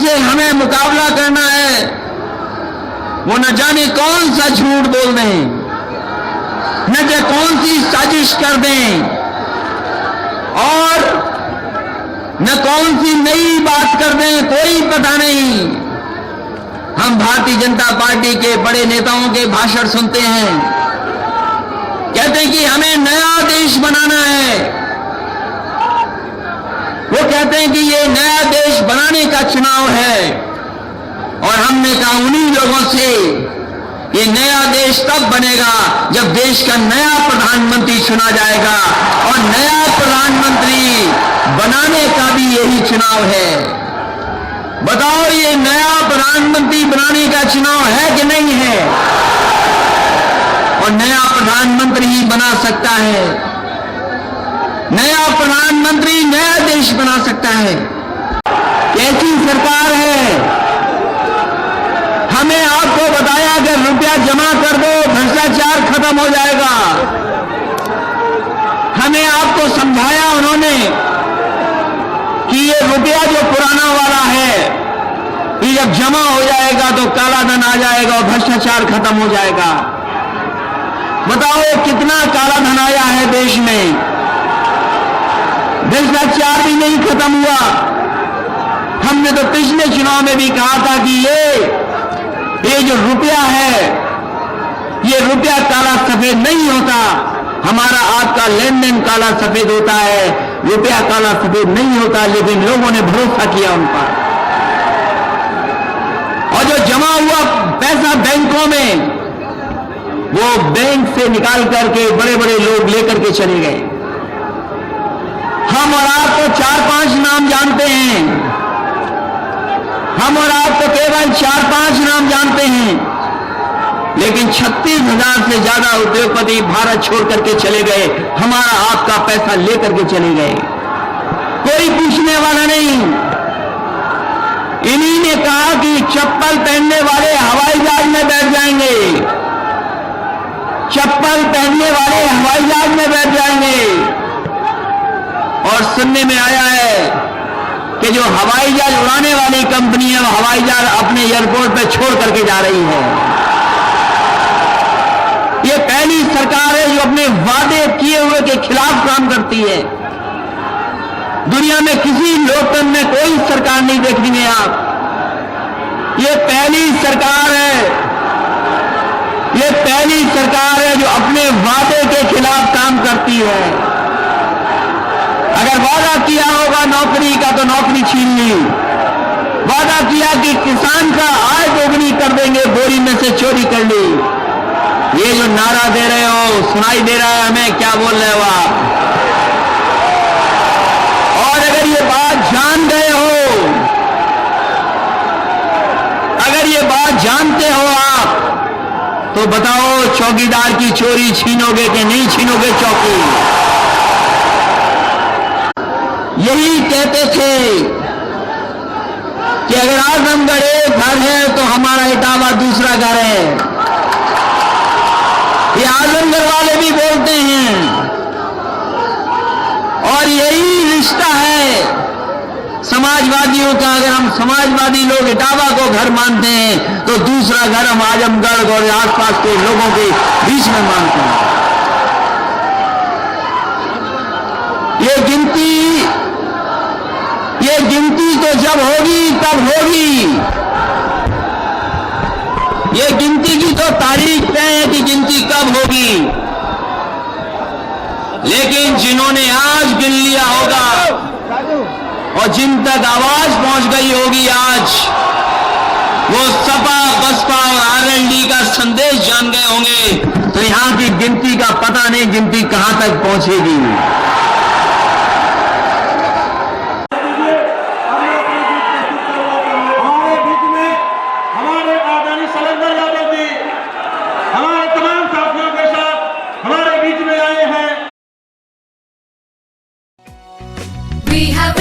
जिनसे हमें मुकाबला करना है वो न जाने कौन सा झूठ बोल दें, न जाने कौन सी साजिश कर दें और न कौन सी नई बात कर दें, कोई पता नहीं। हम भारतीय जनता पार्टी के बड़े नेताओं के भाषण सुनते हैं, कहते हैं कि हमें नया देश बनाना है। वो कहते हैं कि ये नया देश बनाने का चुनाव है और हमने कहा उन्हीं लोगों से ये नया देश तब बनेगा जब देश का नया प्रधानमंत्री चुना जाएगा और नया प्रधानमंत्री बनाने का भी यही चुनाव है। बताओ ये नया प्रधानमंत्री बनाने का चुनाव है कि नहीं है? और नया प्रधानमंत्री ही बना सकता है, नया प्रधानमंत्री नया देश बना सकता है। कैसी सरकार है? हमें आपको बताया कि रुपया जमा कर दो भ्रष्टाचार खत्म हो जाएगा। हमें आपको समझाया उन्होंने कि ये रुपया जो पुराना वाला है ये जब जमा हो जाएगा तो काला धन आ जाएगा और भ्रष्टाचार खत्म हो जाएगा। बताओ कितना काला धन आया है देश में, भ्रष्टाचार भी नहीं खत्म हुआ। हमने तो पिछले चुनाव में भी कहा था कि ये जो रुपया है ये रुपया काला सफेद नहीं होता, हमारा आपका लेन देन काला सफेद होता है, रुपया काला सफेद नहीं होता। लेकिन लोगों ने भरोसा किया उन पर और जो जमा हुआ पैसा बैंकों में वो बैंक से निकाल करके बड़े बड़े लोग लेकर के चले गए। हम और आप तो 4-5 नाम जानते हैं, हम और आप तो केवल 4-5 नाम जानते हैं, लेकिन 36,000 से ज्यादा उद्योगपति भारत छोड़ करके चले गए, हमारा आपका पैसा लेकर के चले गए। कोई पूछने वाला नहीं। इन्हीं ने कहा कि चप्पल पहनने वाले हवाई जहाज में बैठ जाएंगे, चप्पल पहनने वाले हवाई जहाज में बैठ जाएंगे। और सुनने में आया है कि जो हवाई जहाज उड़ाने वाली कंपनी है वो हवाई जहाज अपने एयरपोर्ट पे छोड़ करके जा रही है। ये पहली सरकार है जो अपने वादे किए हुए के खिलाफ काम करती है। दुनिया में किसी लोकतंत्र में कोई सरकार नहीं देखनी है आप। ये पहली सरकार है, ये पहली सरकार है जो अपने वादे के खिलाफ काम करती है। अगर वादा किया होगा नौकरी का तो नौकरी छीन ली, वादा किया कि किसान का आय दोगुनी कर देंगे, बोरी में से चोरी कर ली। ये जो नारा दे रहे हो सुनाई दे रहा है हमें, क्या बोल रहे हो आप? और अगर ये बात जान गए हो, अगर ये बात जानते हो आप, तो बताओ चौकीदार की चोरी छीनोगे कि नहीं छीनोगे चौकी? यही कहते थे कि अगर आजमगढ़ एक घर है तो हमारा इटावा दूसरा घर है। ये आजमगढ़ वाले भी बोलते हैं और यही रिश्ता है समाजवादियों का। अगर हम समाजवादी लोग इटावा को घर मानते हैं तो दूसरा घर हम आजमगढ़ और आसपास के लोगों के बीच में मानते हैं। ये गिनती तो जब होगी तब होगी। ये गिनती की तो तारीख तय है कि गिनती कब होगी, लेकिन जिन्होंने आज गिन लिया होगा और जिन तक आवाज पहुंच गई होगी आज, वो सपा बसपा और आरएलडी का संदेश जान गए होंगे। तो यहां की गिनती का पता नहीं गिनती कहां तक पहुंचेगी। We have